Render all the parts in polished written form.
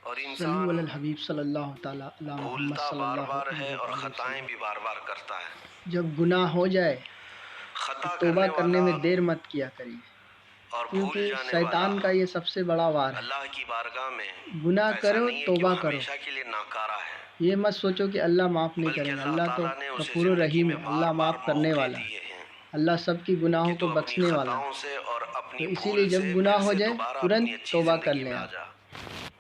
اور صلو علی انسان الحبیب صلی اللہ تعالیٰ علی محمد بھولتا صلی بار اللہ بار ہے علیہ اور وآلہ خطائیں وسلم۔ بھی بار بار کرتا ہے۔ جب گناہ ہو جائے تو خطا توبہ کرنے کرنے والا میں دیر مت کیا کریے، اور بھول کیونکہ جانے والا شیطان کا یہ سب سے بڑا وار ہے۔ اللہ کی بارگاہ میں گناہ ایسا کرو نہیں ہے کہ توبہ وہ کرو، ہمیشہ کے لیے ناکارہ ہے، یہ مت سوچو کہ اللہ معاف نہیں بلکہ کریں گا۔ اللہ اللہ تو تعالیٰ نے اسے غفور زندگی الرحیم میں ہے، بار اللہ بار معاف کرنے موقع والا ہے، دیے ہیں اللہ سب کی کہ گناہوں کو تو اپنی بخشنے والا ہے۔ خطاؤں سے اور تو اپنی اسی بھول لیے جب سے گناہ پھر ہو سے جائے دوبارہ ترنت اپنی اچھی توبہ کر زندگی لیں میں آ آپ، جا،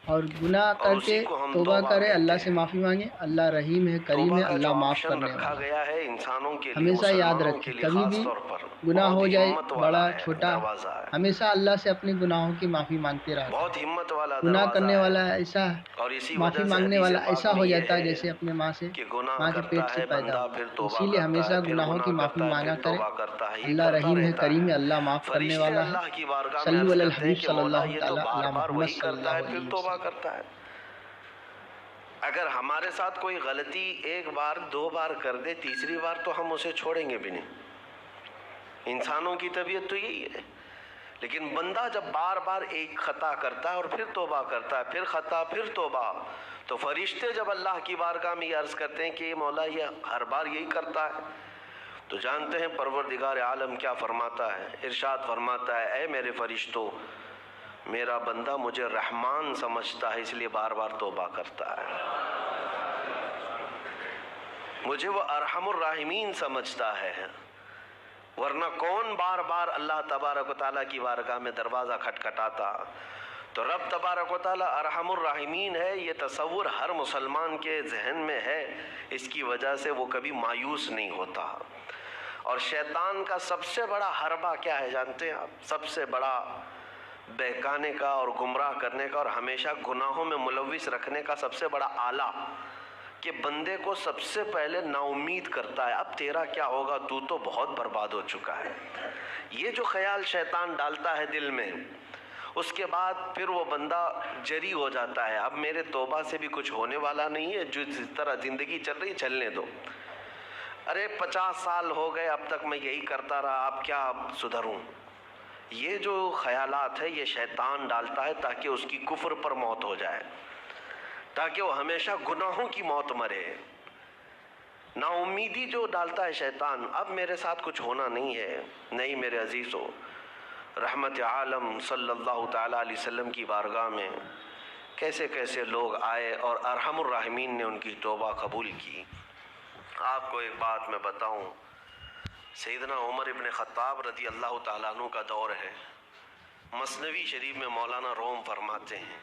اور گناہ اور کر اسی کے کو ہم توبہ توبہ کرے، کہتے اللہ سے ہیں۔ معافی مانگے، اللہ رحیم ہے، کریم توبہ ہے، کا اللہ جو معاف آپشن کرنے رکھا والا ہے۔ گیا ہے انسانوں کے لیے، ہمیشہ یاد مسلمانوں کے رکھیں، لیے کبھی خاص بھی طور پر گناہ بہت ہو ہی جائے، ہمت والا بڑا ہے چھوٹا، دروازہ ہے، ہمیشہ اللہ سے اپنے گناہوں کی معافی مانگتے رہا بہت کریں۔ ہمت والا گناہ دروازہ کرنے ہے، والا ایسا اور اسی معافی وجہ سے مانگنے حدیث والا پاک ایسا میں ہو یہ جاتا ہے ہے جیسے اپنے کہ گناہ ماں کے پیٹ کرتا سے ہے پیدا بندہ، ہوا پھر ہے۔ تو توبہ اسی لیے کرتا ہے، ہمیشہ پھر گناہوں گناہ کی معافی کرتا ہے، پھر مانگا کرے، توبہ کرتا ہے، یہ اللہ کرتا رحیم ہے، رہتا کریم ہے۔ ہے، اللہ معاف کرنے فرشتے والا ہے۔ اللہ کی بارگاہ میں صلو عرض علی کرتے ہیں الحبیب کہ صلی مولا اللہ یہ تو تعالیٰ بار علی بار محمد وہی صلی کرتا اللہ ہے پھر علیہ توبہ وسلم۔ کرتا ہے۔ اگر ہمارے ساتھ کوئی غلطی ایک بار دو بار کر دے، تیسری بار تو ہم اسے چھوڑیں گے بھی نہیں، انسانوں کی طبیعت تو یہی ہے۔ لیکن بندہ جب بار بار ایک خطا کرتا ہے اور پھر توبہ کرتا ہے، پھر خطا پھر توبہ، تو فرشتے جب اللہ کی بارگاہ میں یہ عرض کرتے ہیں کہ یہ مولا یہ ہر بار یہی کرتا ہے، تو جانتے ہیں پروردگار عالم کیا فرماتا ہے؟ ارشاد فرماتا ہے، اے میرے فرشتوں، میرا بندہ مجھے رحمان سمجھتا ہے، اس لیے بار بار توبہ کرتا ہے، مجھے وہ ارحم الراحمین سمجھتا ہے، ورنہ کون بار بار اللہ تبارک و تعالیٰ کی بارگاہ میں دروازہ کھٹکھٹاتا؟ تو رب تبارک و تعالیٰ ارحم الراحمین ہے، یہ تصور ہر مسلمان کے ذہن میں ہے، اس کی وجہ سے وہ کبھی مایوس نہیں ہوتا۔ اور شیطان کا سب سے بڑا حربہ کیا ہے جانتے ہیں آپ؟ سب سے بڑا بہکانے کا اور گمراہ کرنے کا اور ہمیشہ گناہوں میں ملوث رکھنے کا سب سے بڑا آلہ، کہ بندے کو سب سے پہلے نا امید کرتا ہے، اب تیرا کیا ہوگا، تو بہت برباد ہو چکا ہے۔ یہ جو خیال شیطان ڈالتا ہے دل میں، اس کے بعد پھر وہ بندہ جری ہو جاتا ہے، اب میرے توبہ سے بھی کچھ ہونے والا نہیں ہے، جو جس طرح زندگی چل رہی چلنے دو، ارے 50 سال ہو گئے اب تک میں یہی کرتا رہا، اب کیا سدھروں؟ یہ جو خیالات ہے یہ شیطان ڈالتا ہے تاکہ اس کی کفر پر موت ہو جائے، تاکہ وہ ہمیشہ گناہوں کی موت مرے۔ نا امیدی جو ڈالتا ہے شیطان، اب میرے ساتھ کچھ ہونا نہیں ہے، نہیں میرے عزیزو، رحمت عالم صلی اللہ تعالیٰ علیہ وسلم کی بارگاہ میں کیسے کیسے لوگ آئے اور ارحم الراحمین نے ان کی توبہ قبول کی۔ آپ کو ایک بات میں بتاؤں، سیدنا عمر ابن خطاب رضی اللہ تعالیٰ عنہ کا دور ہے، مثنوی شریف میں مولانا روم فرماتے ہیں،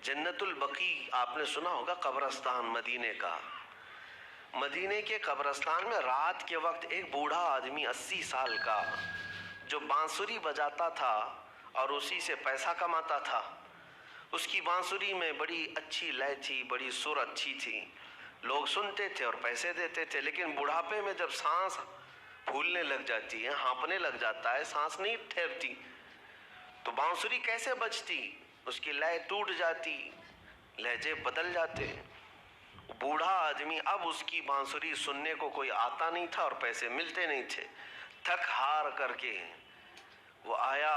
جنت البقیع آپ نے سنا ہوگا، قبرستان مدینے کا، مدینے کے قبرستان میں رات کے وقت ایک بوڑھا آدمی 80 سال کا جو بانسری بجاتا تھا اور اسی سے پیسہ کماتا تھا، اس کی بانسری میں بڑی اچھی لے تھی، بڑی سر اچھی تھی، لوگ سنتے تھے اور پیسے دیتے تھے، لیکن بڑھاپے میں جب سانس پھولنے لگ جاتی ہے، ہانپنے لگ جاتا ہے، سانس نہیں ٹھہرتی، تو بانسری کیسے بجتی؟ اس کی لے ٹوٹ جاتی، لہجے بدل جاتے۔ بوڑھا آدمی، اب اس کی بانسری سننے کو کوئی آتا نہیں تھا اور پیسے ملتے نہیں تھے، تھک ہار کر کے وہ آیا،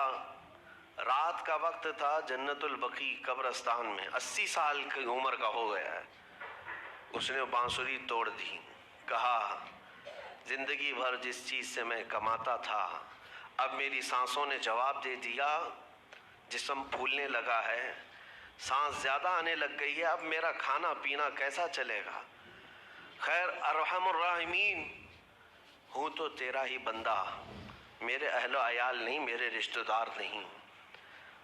رات کا وقت تھا، جنت البقیع قبرستان میں، 80 سال کی عمر کا ہو گیا ہے، اس نے بانسری توڑ دی، کہا زندگی بھر جس چیز سے میں کماتا تھا، اب میری سانسوں نے جواب دے دیا، جسم پھولنے لگا ہے، سانس زیادہ آنے لگ گئی ہے، اب میرا کھانا پینا کیسا چلے گا؟ خیر ارحم الراحمین، ہوں تو تیرا ہی بندہ، میرے اہل و عیال نہیں، میرے رشتہ دار نہیں،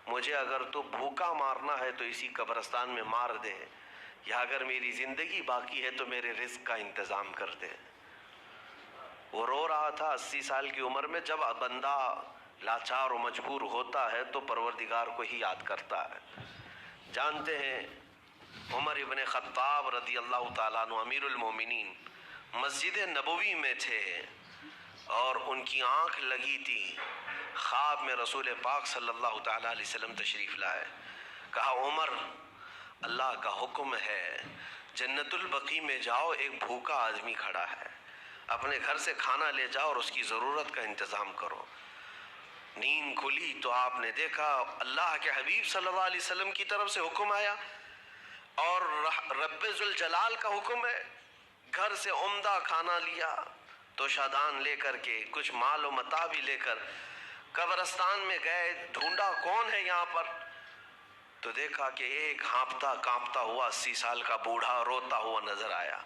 مجھے اگر تو بھوکا مارنا ہے تو اسی قبرستان میں مار دے، یا اگر میری زندگی باقی ہے تو میرے رزق کا انتظام کر دے۔ وہ رو رہا تھا 80 سال کی عمر میں۔ جب بندہ لاچار و مجبور ہوتا ہے تو پروردگار کو ہی یاد کرتا ہے۔ جانتے ہیں عمر ابن خطاب رضی اللہ تعالیٰ عنہ امیر المومنین مسجد نبوی میں تھے اور ان کی آنکھ لگی تھی، خواب میں رسول پاک صلی اللہ تعالیٰ علیہ وسلم تشریف لائے، کہا عمر اللہ کا حکم ہے جنت البقیع میں جاؤ، ایک بھوکا آدمی کھڑا ہے، اپنے گھر سے کھانا لے جاؤ اور اس کی ضرورت کا انتظام کرو۔ نیند کھلی تو آپ نے دیکھا اللہ کے حبیب صلی اللہ علیہ وسلم کی طرف سے حکم آیا، اور رب ذوالجلال کا حکم ہے، گھر سے عمدہ کھانا لیا تو شادان لے کر کے کچھ مال و متاع بھی لے کر قبرستان میں گئے، ڈھونڈا کون ہے یہاں پر، تو دیکھا کہ ایک ہانپتا کانپتا ہوا 80 سال کا بوڑھا روتا ہوا نظر آیا۔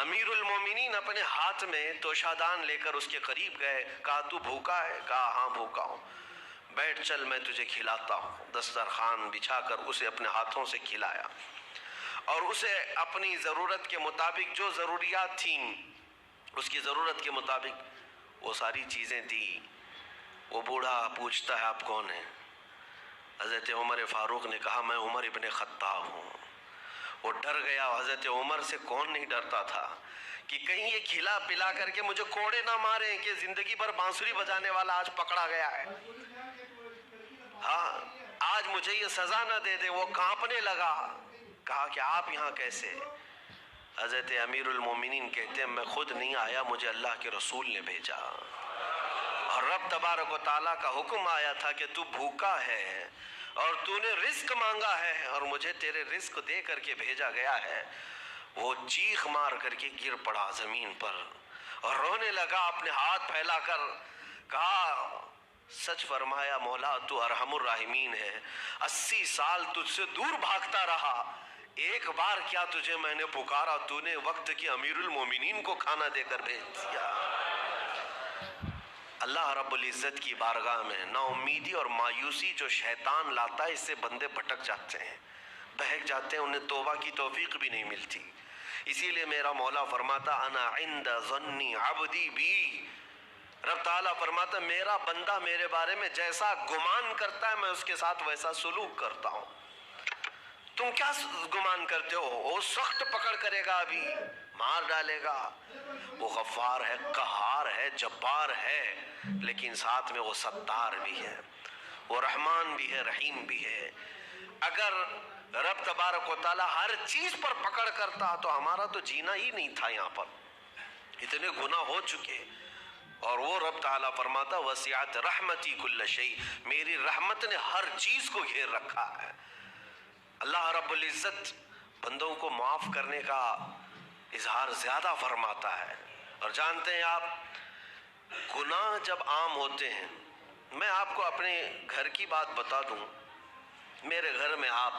امیر المومنین اپنے ہاتھ میں توشادان لے کر اس کے قریب گئے، کہا تو بھوکا ہے؟ کہا ہاں بھوکا ہوں۔ بیٹھ چل میں تجھے کھلاتا ہوں۔ دسترخوان بچھا کر اسے اپنے ہاتھوں سے کھلایا اور اسے اپنی ضرورت کے مطابق جو ضروریات تھیں اس کی ضرورت کے مطابق وہ ساری چیزیں دی۔ وہ بوڑھا پوچھتا ہے آپ کون ہیں؟ حضرت عمر فاروق نے کہا میں عمر ابن خطاب ہوں۔ وہ ڈر گیا، حضرت عمر سے کون نہیں ڈرتا تھا کہ کہیں یہ کھلا پلا کر کے مجھے کوڑے نہ ماریں کہ زندگی بھر بانسری بجانے والا آج پکڑا گیا ہے، ہاں آج مجھے یہ سزا نہ دے دے۔ وہ کانپنے لگا، کہا کہ آپ یہاں کیسے؟ حضرت امیر المومنین کہتے ہیں میں خود نہیں آیا، مجھے اللہ کے رسول نے بھیجا، اور رب تبارک و تعالیٰ کا حکم آیا تھا کہ تو بھوکا ہے اور تو نے رزق مانگا ہے اور مجھے تیرے رزق دے کر کے بھیجا گیا ہے۔ وہ چیخ مار کر کے گر پڑا زمین پر اور رونے لگا، اپنے ہاتھ پھیلا کر کہا سچ فرمایا مولا تو ارحم الراحمین ہے، 80 سال تجھ سے دور بھاگتا رہا، ایک بار کیا تجھے میں نے پکارا، تو نے وقت کی امیر المومنین کو کھانا دے کر بھیج دیا۔ اللہ رب العزت کی بارگاہ میں نا امیدی اور مایوسی جو شیطان لاتا ہے اس سے بندے بھٹک جاتے ہیں، بہک جاتے ہیں، انہیں توبہ کی توفیق بھی نہیں ملتی۔ اسی لیے میرا مولا فرماتا انا عند ظن عبدی بی، رب تعالیٰ فرماتا میرا بندہ میرے بارے میں جیسا گمان کرتا ہے میں اس کے ساتھ ویسا سلوک کرتا ہوں۔ تم کیا گمان کرتے ہو؟ وہ سخت پکڑ کرے گا، ابھی مار ڈالے گا، وہ غفار ہے، قہار ہے، جبار ہے، لیکن ساتھ میں وہ ستار بھی ہے، وہ رحمان بھی ہے، رحیم بھی ہے۔ اگر رب تبارک و تعالی ہر چیز پر پکڑ کرتا تو ہمارا تو جینا ہی نہیں تھا، یہاں پر اتنے گناہ ہو چکے۔ اور وہ رب تعالیٰ فرماتا وسعت رحمتی کل شیء، میری رحمت نے ہر چیز کو گھیر رکھا ہے۔ اللہ رب العزت بندوں کو معاف کرنے کا اظہار زیادہ فرماتا ہے۔ اور جانتے ہیں آپ گناہ جب عام ہوتے ہیں، میں آپ کو اپنے گھر کی بات بتا دوں، میرے گھر میں آپ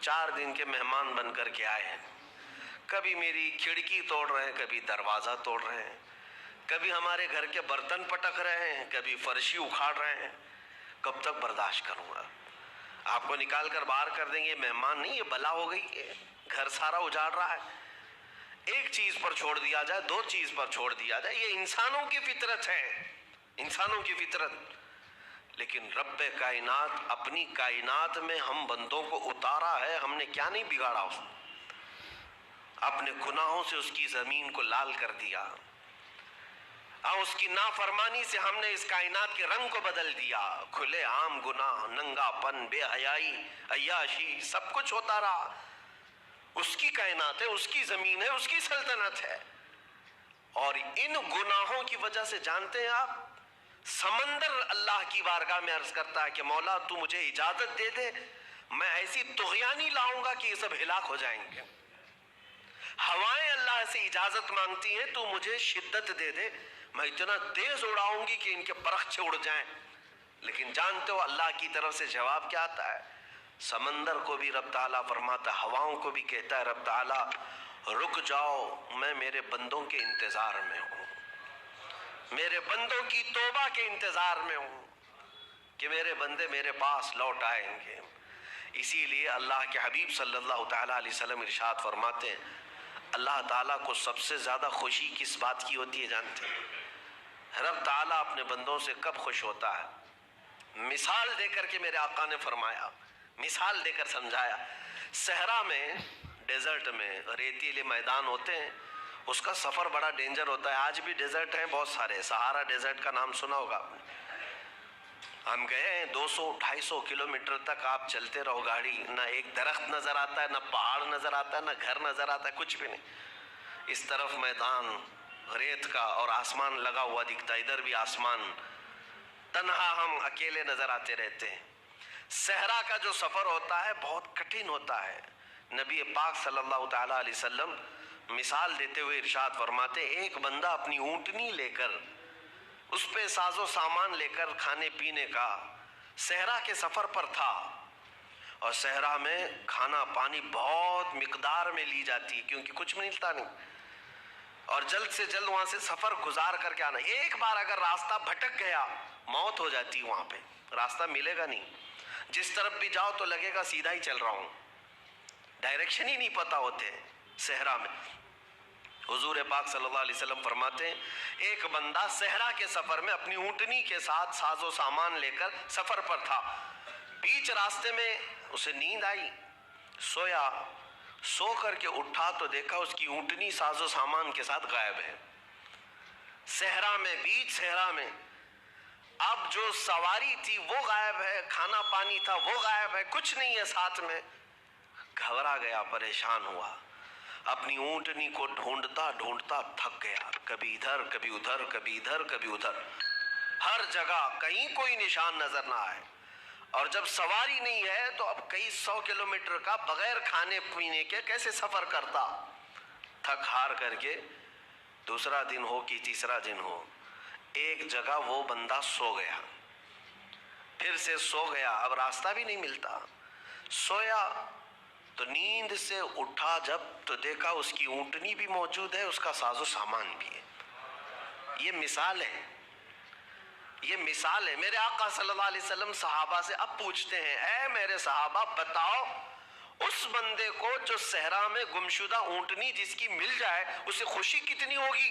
4 دن کے مہمان بن کر کے آئے ہیں، کبھی میری کھڑکی توڑ رہے ہیں، کبھی دروازہ توڑ رہے ہیں، کبھی ہمارے گھر کے برتن پٹک رہے ہیں، کبھی فرشی اکھاڑ رہے ہیں، کب تک برداشت کروں گا؟ آپ کو نکال کر باہر کر دیں گے، مہمان نہیں، یہ بلا ہو گئی ہے، گھر سارا اجاڑ رہا ہے۔ ایک چیز پر چھوڑ دیا جائے، 2 چیز پر چھوڑ دیا جائے، یہ انسانوں کی فطرت ہے، انسانوں کی فطرت۔ لیکن رب کائنات اپنی کائنات میں ہم بندوں کو اتارا ہے، ہم نے کیا نہیں بگاڑا، اپنے گناہوں سے اس کی زمین کو لال کر دیا، اس کی نافرمانی سے ہم نے اس کائنات کے رنگ کو بدل دیا، کھلے عام گناہ، ننگا پن، بے حیائی، عیاشی، سب کچھ ہوتا رہا۔ اس کی کائنات ہے، اس کی زمین ہے، اس کی سلطنت ہے۔ اور ان گناہوں کی وجہ سے جانتے ہیں آپ سمندر اللہ کی بارگاہ میں عرض کرتا ہے کہ مولا تو مجھے اجازت دے دے، میں ایسی طغیانی لاؤں گا کہ یہ سب ہلاک ہو جائیں گے۔ ہوائیں اللہ سے اجازت مانگتی ہیں تو مجھے شدت دے دے، میں اتنا تیز اڑاؤں گی کہ ان کے پرخچے اڑ جائیں۔ لیکن جانتے ہو اللہ کی طرف سے جواب کیا آتا ہے؟ سمندر کو بھی رب تعالیٰ فرماتا ہے، ہواؤں کو بھی کہتا ہے رب تعالیٰ رک جاؤ، میں میرے بندوں کے انتظار میں ہوں، میرے بندوں کی توبہ کے انتظار میں ہوں کہ میرے بندے میرے پاس لوٹ آئیں گے۔ اسی لیے اللہ کے حبیب صلی اللہ تعالیٰ علیہ وسلم ارشاد فرماتے ہیں اللہ تعالیٰ کو سب سے زیادہ خوشی کس بات کی ہوتی ہے جانتے ہیں؟ رب تعالیٰ اپنے بندوں سے کب خوش ہوتا ہے؟ مثال دے کر کے میرے آقا نے فرمایا، مثال دے کر سمجھایا، صحرا میں، ڈیزرٹ میں ریتیلے میدان ہوتے ہیں، اس کا سفر بڑا ڈینجر ہوتا ہے۔ آج بھی ڈیزرٹ ہیں بہت سارے، سہارا ڈیزرٹ کا نام سنا ہوگا آپ نے۔ ہم گئے ہیں 200-250 کلومیٹر تک آپ چلتے رہو گاڑی، نہ ایک درخت نظر آتا ہے، نہ پہاڑ نظر آتا ہے، نہ گھر نظر آتا ہے، کچھ بھی نہیں۔ اس طرف میدان ریت کا اور آسمان لگا ہوا دکھتا ہے، ادھر بھی آسمان، تنہا ہم اکیلے نظر آتے رہتے ہیں۔ صحرا کا جو سفر ہوتا ہے بہت کٹھن ہوتا ہے، نبی پاک صلی اللہ تعالیٰ علیہ وسلم مثال دیتے ہوئے ارشاد فرماتے ایک بندہ اپنی اونٹنی لے کر اس پہ ساز و سامان لے کر کھانے پینے کا صحرا کے سفر پر تھا، اور صحرا میں کھانا پانی بہت مقدار میں لی جاتی ہے کیونکہ کچھ ملتا نہیں، اور جلد سے جلد وہاں سے سفر گزار کر کے آنا۔ ایک بار اگر راستہ بھٹک گیا موت ہو جاتی، وہاں پہ راستہ ملے گا نہیں، جس طرف بھی جاؤ تو لگے گا سیدھا ہی چل رہا ہوں، ڈائریکشن ہی نہیں پتا ہوتے صحرا میں۔ حضور پاک صلی اللہ علیہ وسلم فرماتے ہیں ایک بندہ صحرا کے سفر میں اپنی اونٹنی کے ساتھ ساز و سامان لے کر سفر پر تھا، بیچ راستے میں اسے نیند آئی، سویا، سو کر کے اٹھا تو دیکھا اس کی اونٹنی ساز و سامان کے ساتھ غائب ہے، صحرا میں، بیچ صحرا میں۔ اب جو سواری تھی وہ غائب ہے، کھانا پانی تھا وہ غائب ہے، کچھ نہیں ہے ساتھ میں۔ گھبرا گیا، پریشان ہوا، اپنی اونٹنی کو ڈھونڈتا ڈھونڈتا تھک گیا، کبھی ادھر کبھی ادھر، کبھی ادھر کبھی ادھر، ہر جگہ کہیں کوئی نشان نظر نہ آئے، اور جب سواری نہیں ہے تو اب کئی 100 کلومیٹر کا بغیر کھانے پینے کے کیسے سفر کرتا؟ تھک ہار کر کے دوسرا دن ہو کہ تیسرا دن ہو، ایک جگہ وہ بندہ سو گیا، پھر سے سو گیا، اب راستہ بھی نہیں ملتا، سویا تو نیند سے اٹھا جب تو دیکھا اس کی اونٹنی بھی موجود ہے، اس کا ساز و سامان بھی ہے۔ یہ مثال ہے، یہ مثال ہے۔ میرے آقا صلی اللہ علیہ وسلم صحابہ سے اب پوچھتے ہیں اے میرے صحابہ بتاؤ اس بندے کو جو صحرا میں گمشدہ اونٹنی جس کی مل جائے اسے خوشی کتنی ہوگی؟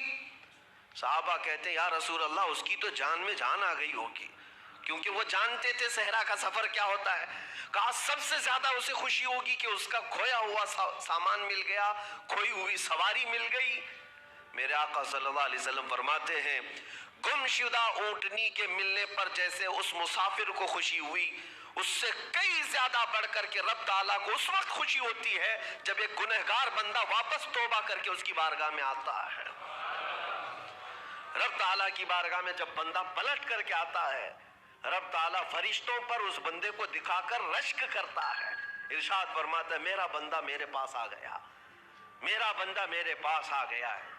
صحابہ کہتے ہیں یا رسول اللہ اس کی تو جان میں جان آ گئی ہوگی، کیونکہ وہ جانتے تھے صحرا کا سفر کیا ہوتا ہے۔ کہا سب سے زیادہ اسے خوشی ہوگی کہ اس کا کھویا ہوا سامان مل گیا، کھوئی ہوئی سواری مل گئی۔ میرے آقا صلی اللہ علیہ وسلم فرماتے ہیں گمشدہ اونٹنی کے ملنے پر جیسے اس مسافر کو خوشی ہوئی، اس سے کئی زیادہ بڑھ کر کے رب تعالیٰ کو اس وقت خوشی ہوتی ہے جب ایک گنہگار بندہ واپس توبہ کر کے اس کی بارگاہ میں آتا ہے۔ رب تعالیٰ کی بارگاہ میں جب بندہ پلٹ کر کے آتا ہے، رب تعالیٰ فرشتوں پر اس بندے کو دکھا کر رشک کرتا ہے، ارشاد فرماتا ہے میرا بندہ میرے پاس آ گیا، میرا بندہ میرے پاس آ گیا ہے۔